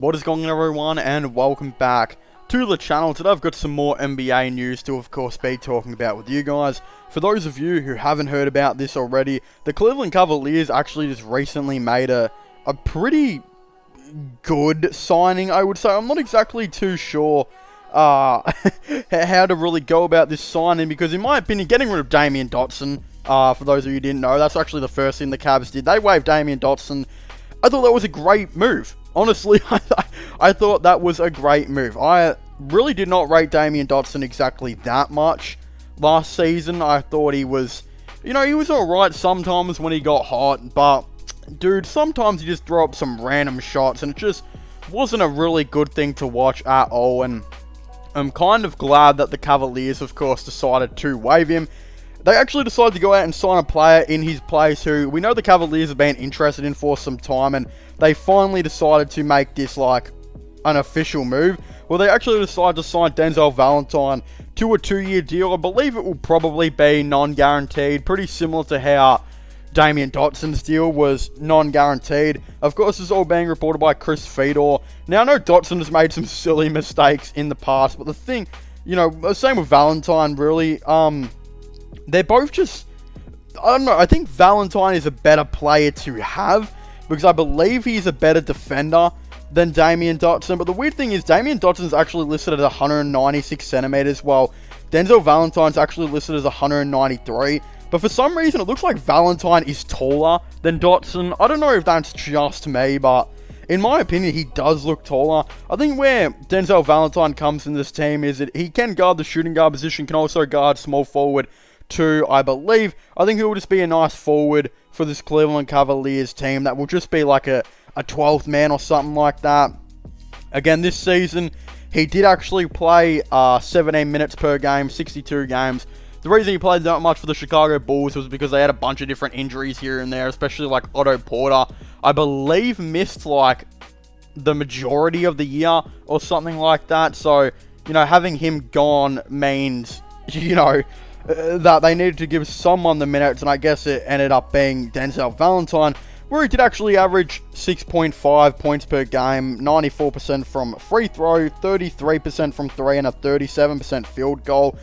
What is going on, everyone, and welcome back to the channel. Today I've got some more NBA news to, of course, be talking about with you guys. For those of you who haven't heard about this already, the Cleveland Cavaliers actually just recently made a pretty good signing, I would say. I'm not exactly too sure how to really go about this signing, because in my opinion, getting rid of Damian Dotson, for those of you who didn't know, that's actually the first thing the Cavs did. They waived Damian Dotson. I thought that was a great move. Honestly, I thought that was a great move. I really did not rate Damian Dotson exactly that much last season. I thought he was, he was alright sometimes when he got hot, but, dude, sometimes he just threw up some random shots, and it just wasn't a really good thing to watch at all, and I'm kind of glad that the Cavaliers, of course, decided to waive him. They actually decided to go out and sign a player in his place who we know the Cavaliers have been interested in for some time, and they finally decided to make this like an official move. Well, they actually decided to sign Denzel Valentine to a 2-year deal. I believe it will probably be non-guaranteed, pretty similar to how Damian Dotson's deal was non-guaranteed. Of course, this is all being reported by Chris Fedor. Now, I know Dotson has made some silly mistakes in the past, but the thing, same with Valentine, really. They're both just, I don't know, I think Valentine is a better player to have, because I believe he's a better defender than Damian Dotson. But the weird thing is, Damian Dotson's actually listed at 196 centimeters, while Denzel Valentine's actually listed as 193. But for some reason, it looks like Valentine is taller than Dotson. I don't know if that's just me, but in my opinion, he does look taller. I think where Denzel Valentine comes in this team is that he can guard the shooting guard position, can also guard small forward too, I believe. I think he will just be a nice forward for this Cleveland Cavaliers team that will just be like a 12th man or something like that. Again, this season, he did actually play 17 minutes per game, 62 games. The reason he played that much for the Chicago Bulls was because they had a bunch of different injuries here and there, especially like Otto Porter. I believe missed like the majority of the year or something like that. So, having him gone means, that they needed to give someone the minutes, and I guess it ended up being Denzel Valentine, where he did actually average 6.5 points per game, 94% from free throw, 33% from three, and a 37% field goal.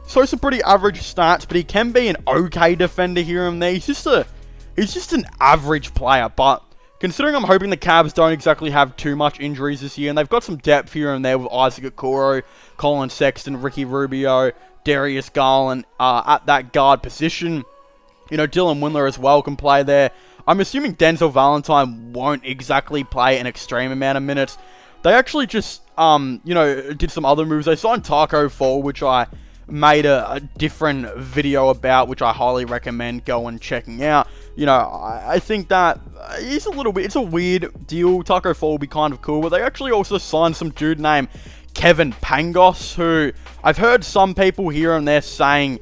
So some pretty average stats, but he can be an okay defender here and there. He's just an average player, but considering I'm hoping the Cavs don't exactly have too much injuries this year, and they've got some depth here and there with Isaac Okoro, Colin Sexton, Ricky Rubio, Darius Garland at that guard position. Dylan Windler as well can play there. I'm assuming Denzel Valentine won't exactly play an extreme amount of minutes. They actually just, did some other moves. They signed Taco Fall, which I made a different video about, which I highly recommend going checking out. I think that it's a weird deal. Taco Fall will be kind of cool, but they actually also signed some dude named Kevin Pangos, who I've heard some people here and there saying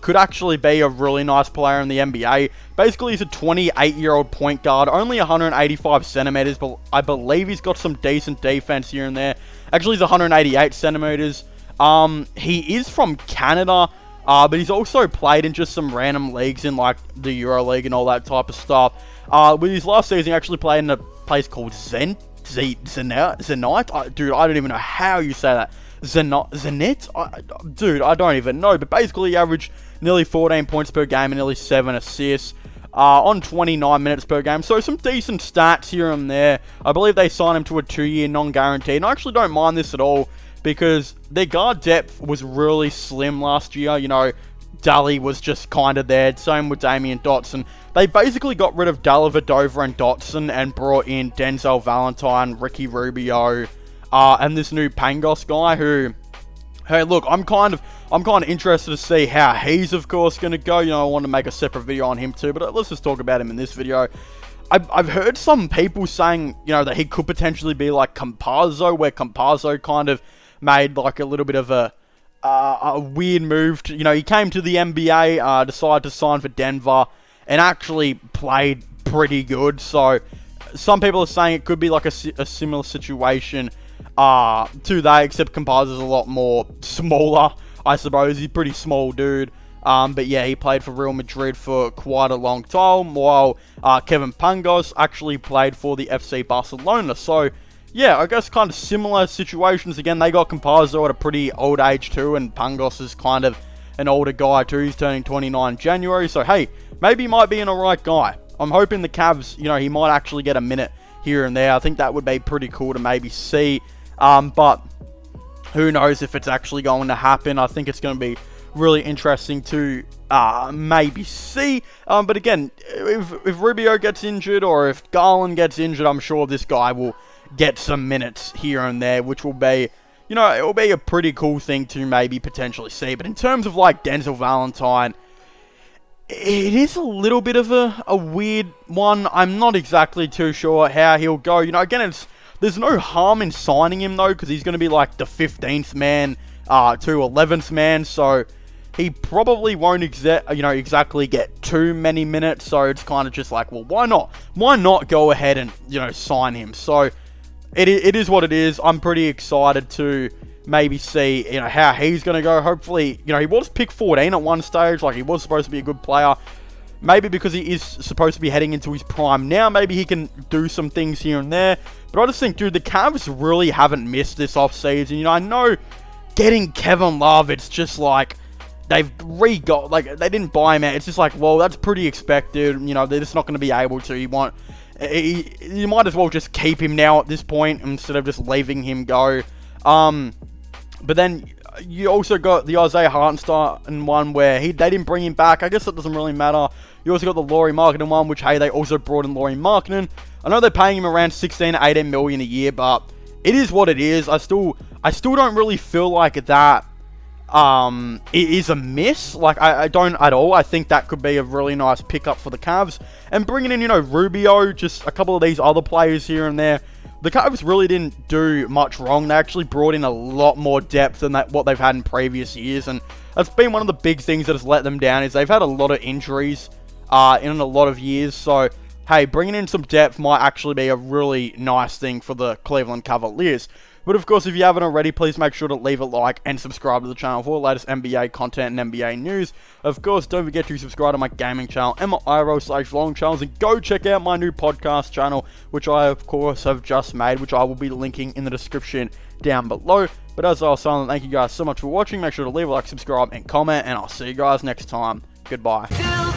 could actually be a really nice player in the NBA. Basically, he's a 28-year-old point guard, only 185 centimeters, but I believe he's got some decent defense here and there. Actually, he's 188 centimeters. He is from Canada, but he's also played in just some random leagues in like the EuroLeague and all that type of stuff. With his last season, he actually played in a place called Zenit? Dude, I don't even know how you say that. Zenit? Dude, I don't even know. But basically, he averaged nearly 14 points per game and nearly 7 assists on 29 minutes per game. So some decent stats here and there. I believe they signed him to a 2-year non-guaranteed. And I actually don't mind this at all, because their guard depth was really slim last year. Daly was just kind of there. Same with Damian Dotson. They basically got rid of Dellavedova and Dotson and brought in Denzel Valentine, Ricky Rubio, and this new Pangos guy who, hey, look, I'm kind of interested to see how he's, of course, going to go. I want to make a separate video on him too, but let's just talk about him in this video. I've heard some people saying, that he could potentially be like Campazzo, where Campazzo kind of made like a little bit of a weird move. He came to the NBA, decided to sign for Denver, and actually played pretty good. So some people are saying it could be like a similar situation to that, except Campazzo's a lot more smaller, I suppose. He's a pretty small dude. But yeah, he played for Real Madrid for quite a long time, while Kevin Pangos actually played for the FC Barcelona. So, yeah, I guess kind of similar situations. Again, they got Campazzo at a pretty old age too, and Pangos is kind of an older guy too. He's turning 29 in January, so hey, maybe he might be an alright guy. I'm hoping the Cavs, he might actually get a minute here and there. I think that would be pretty cool to maybe see, but who knows if it's actually going to happen. I think it's going to be really interesting to maybe see. But again, if Rubio gets injured or if Garland gets injured, I'm sure this guy will get some minutes here and there, which will be, it will be a pretty cool thing to maybe potentially see. But in terms of like Denzel Valentine, it is a little bit of a weird one. I'm not exactly too sure how he'll go. Again, there's no harm in signing him though, because he's going to be like the 15th man to 11th man, so he probably won't exactly get too many minutes. So it's kind of just like, well, why not? Why not go ahead and sign him? So it is what it is. I'm pretty excited to maybe see how he's going to go. Hopefully, he was pick 14 at one stage. Like, he was supposed to be a good player. Maybe because he is supposed to be heading into his prime now, maybe he can do some things here and there. But I just think, dude, the Cavs really haven't missed this offseason. I know getting Kevin Love, it's just like they've they didn't buy him out. It's just like, well, that's pretty expected. They're just not going to be able to. You might as well just keep him now at this point instead of just leaving him go. But then you also got the Isaiah Hartenstein one where they didn't bring him back. I guess that doesn't really matter. You also got the Lauri Markkanen one, which, hey, they also brought in Lauri Markkanen. I know they're paying him around 16 to 18 million a year, but it is what it is. I still don't really feel like that it is a miss. Like, I don't at all. I think that could be a really nice pickup for the Cavs. And bringing in, Rubio, just a couple of these other players here and there. The Cavs really didn't do much wrong. They actually brought in a lot more depth than what they've had in previous years. And that's been one of the big things that has let them down, is they've had a lot of injuries in a lot of years. So, hey, bringing in some depth might actually be a really nice thing for the Cleveland Cavaliers. But of course, if you haven't already, please make sure to leave a like and subscribe to the channel for the latest NBA content and NBA news. Of course, don't forget to subscribe to my gaming channel and my IRL/vlogging channels, and go check out my new podcast channel, which I, of course, have just made, which I will be linking in the description down below. But as I was saying, thank you guys so much for watching. Make sure to leave a like, subscribe, and comment, and I'll see you guys next time. Goodbye.